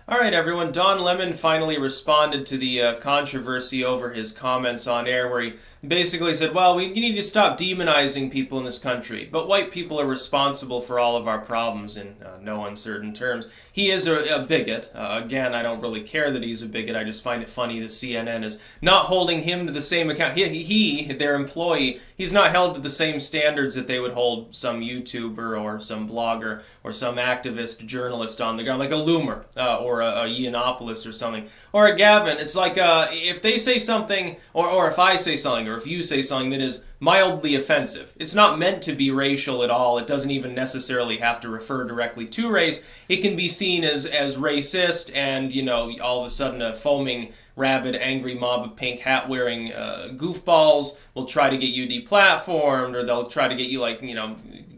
All right, everyone. Don Lemon finally responded to the controversy over his comments on air, where he basically said, well, we need to stop demonizing people in this country, but white people are responsible for all of our problems in no uncertain terms. He is a bigot. Again, I don't really care that he's a bigot. I just find it funny that CNN is not holding him to the same account. Their employee, he's not held to the same standards that they would hold some YouTuber or some blogger or some activist journalist on the ground, like a Loomer or a Yiannopoulos or something. Or a Gavin. It's like if they say something, or if I say something, or if you say something that is mildly offensive, it's not meant to be racial at all. It doesn't even necessarily have to refer directly to race. It can be seen as racist, and, all of a sudden a foaming, rabid, angry mob of pink hat-wearing goofballs will try to get you deplatformed, or they'll try to get you,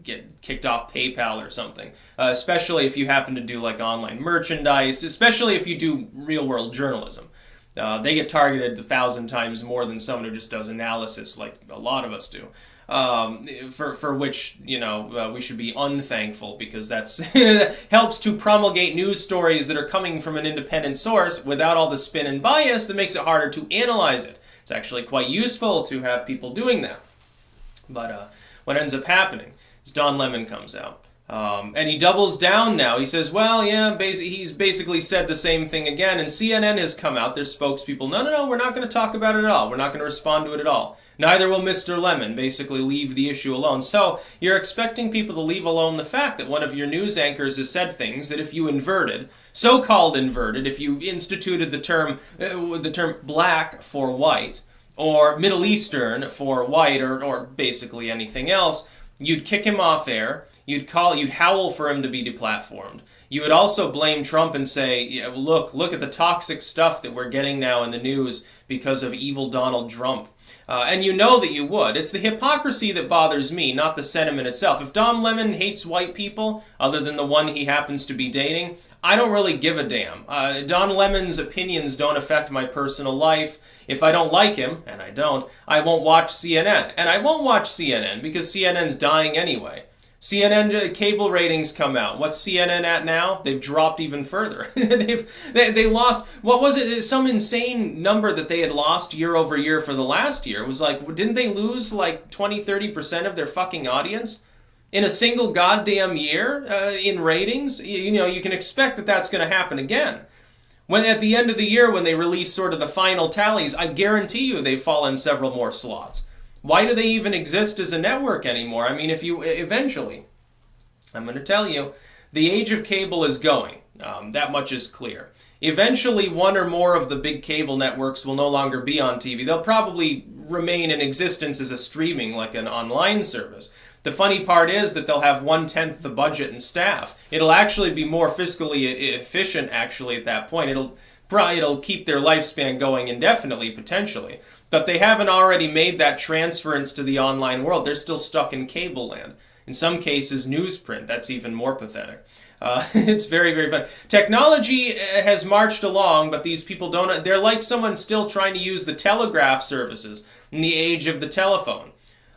get kicked off PayPal or something. Especially if you happen to do, online merchandise, especially if you do real-world journalism. They get targeted 1,000 times more than someone who just does analysis like a lot of us do. For which, we should be unthankful, because that's helps to promulgate news stories that are coming from an independent source without all the spin and bias that makes it harder to analyze it. It's actually quite useful to have people doing that. But what ends up happening is Don Lemon comes out. And he doubles down now. He says, well, yeah, he's basically said the same thing again. And CNN has come out, their spokespeople, no, we're not going to talk about it at all. We're not going to respond to it at all. Neither will Mr. Lemon, basically leave the issue alone. So you're expecting people to leave alone the fact that one of your news anchors has said things that if you inverted, so-called inverted, if you instituted the term black for white, or Middle Eastern for white, or basically anything else, you'd kick him off air. You'd howl for him to be deplatformed. You would also blame Trump and say, look at the toxic stuff that we're getting now in the news because of evil Donald Trump. And you know that you would. It's the hypocrisy that bothers me, not the sentiment itself. If Don Lemon hates white people, other than the one he happens to be dating, I don't really give a damn. Don Lemon's opinions don't affect my personal life. If I don't like him, and I don't, I won't watch CNN. And I won't watch CNN because CNN's dying anyway. CNN cable ratings come out. What's CNN at now? They've dropped even further. they lost, what was it? Some insane number that they had lost year over year for the last year. It was didn't they lose 20-30% of their fucking audience in a single goddamn year in ratings? You can expect that that's going to happen again. When at the end of the year, when they release sort of the final tallies, I guarantee you they've fallen several more slots. Why do they even exist as a network anymore? I mean, if you eventually, I'm going to tell you, the age of cable is going. That much is clear. Eventually, one or more of the big cable networks will no longer be on TV. They'll probably remain in existence as a streaming, like an online service. The funny part is that they'll have 1/10 the budget and staff. It'll actually be more fiscally efficient, actually, at that point. It'll keep their lifespan going indefinitely, potentially. But they haven't already made that transference to the online world. They're still stuck in cable land. In some cases, newsprint. That's even more pathetic. It's very, very fun. Technology has marched along, but these people don't. They're like someone still trying to use the telegraph services in the age of the telephone.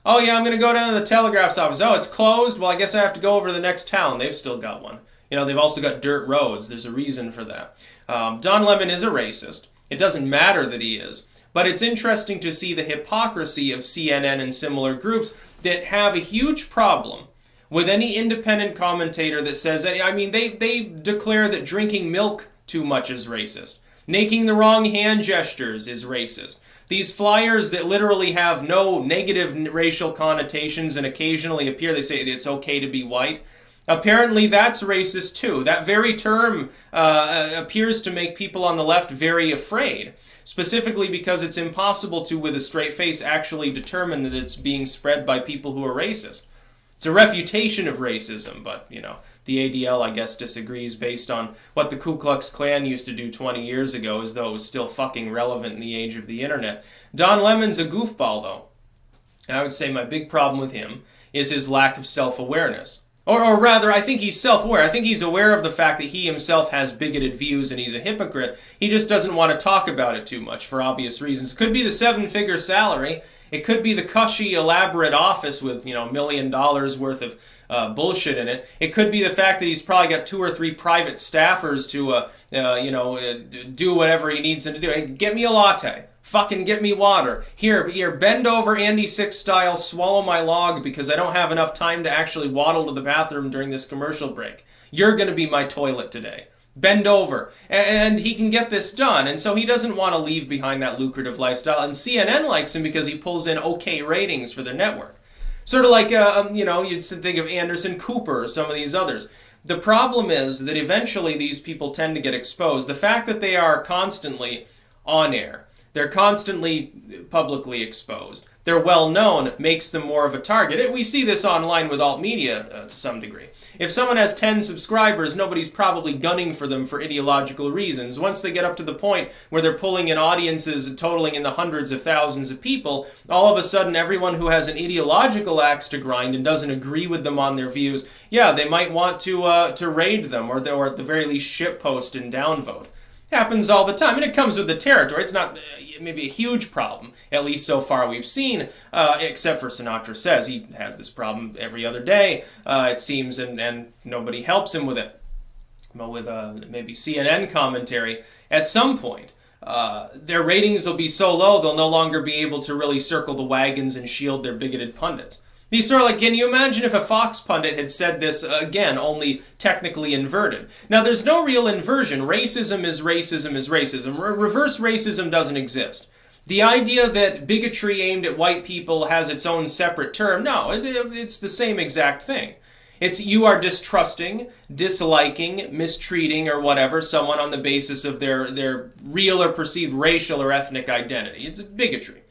Oh, yeah, I'm going to go down to the telegraph's office. Oh, it's closed? Well, I guess I have to go over to the next town. They've still got one. They've also got dirt roads. There's a reason for that. Don Lemon is a racist. It doesn't matter that he is. But it's interesting to see the hypocrisy of CNN and similar groups that have a huge problem with any independent commentator that says, they declare that drinking milk too much is racist. Making the wrong hand gestures is racist. These flyers that literally have no negative racial connotations and occasionally appear, they say it's okay to be white. Apparently that's racist too. That very term appears to make people on the left very afraid, specifically because it's impossible to, with a straight face, actually determine that it's being spread by people who are racist. It's a refutation of racism, but, the ADL, I guess, disagrees based on what the Ku Klux Klan used to do 20 years ago, as though it was still fucking relevant in the age of the internet. Don Lemon's a goofball, though. I would say my big problem with him is his lack of self-awareness. Or rather, I think he's self-aware. I think he's aware of the fact that he himself has bigoted views and he's a hypocrite. He just doesn't want to talk about it too much for obvious reasons. It could be the 7-figure salary. It could be the cushy, elaborate office with, $1 million worth bullshit in it. It could be the fact that he's probably got 2 or 3 private staffers to, do whatever he needs them to do. Hey, get me a latte. Fucking get me water. Here, bend over Andy Six style, swallow my log because I don't have enough time to actually waddle to the bathroom during this commercial break. You're going to be my toilet today. Bend over. And he can get this done. And so he doesn't want to leave behind that lucrative lifestyle. And CNN likes him because he pulls in okay ratings for their network. Sort of like, you'd think of Anderson Cooper or some of these others. The problem is that eventually these people tend to get exposed. The fact that they are constantly on air, they're constantly publicly exposed, they're well known, makes them more of a target. We see this online with alt media to some degree. If someone has 10 subscribers, nobody's probably gunning for them for ideological reasons. Once they get up to the point where they're pulling in audiences totaling in the hundreds of thousands of people, all of a sudden everyone who has an ideological axe to grind and doesn't agree with them on their views, yeah, they might want to raid them or at the very least shitpost and downvote. Happens all the time, and it comes with the territory. It's not maybe a huge problem, at least so far we've seen, except for Sinatra Says. He has this problem every other day, it seems, and nobody helps him with it. Well, with maybe CNN commentary, at some point, their ratings will be so low they'll no longer be able to really circle the wagons and shield their bigoted pundits. Be sort of like, can you imagine if a Fox pundit had said this, again, only technically inverted? Now, there's no real inversion. Racism is racism is racism. Reverse racism doesn't exist. The idea that bigotry aimed at white people has its own separate term, no, it's the same exact thing. It's you are distrusting, disliking, mistreating, or whatever, someone on the basis of their real or perceived racial or ethnic identity. It's bigotry.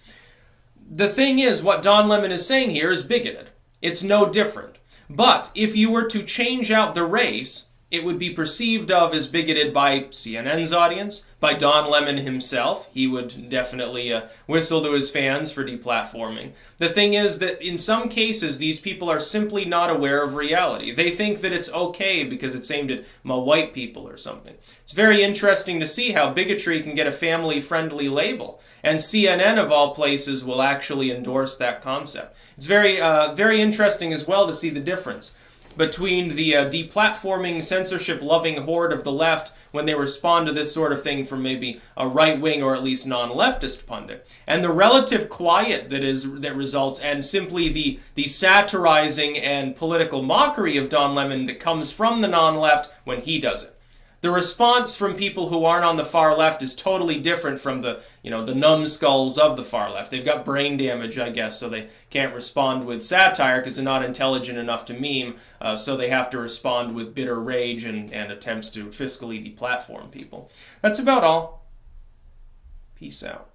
The thing is, what Don Lemon is saying here is bigoted. It's no different. But if you were to change out the race, it would be perceived of as bigoted by CNN's audience, by Don Lemon himself. He would definitely whistle to his fans for deplatforming. The thing is that in some cases, these people are simply not aware of reality. They think that it's okay because it's aimed at white people or something. It's very interesting to see how bigotry can get a family-friendly label. And CNN, of all places, will actually endorse that concept. It's very interesting as well to see the difference between the deplatforming, censorship-loving horde of the left when they respond to this sort of thing from maybe a right-wing or at least non-leftist pundit, and the relative quiet that results, and simply the satirizing and political mockery of Don Lemon that comes from the non-left when he does it. The response from people who aren't on the far left is totally different from the numbskulls of the far left. They've got brain damage, I guess, so they can't respond with satire because they're not intelligent enough to meme, so they have to respond with bitter rage and attempts to fiscally deplatform people. That's about all. Peace out.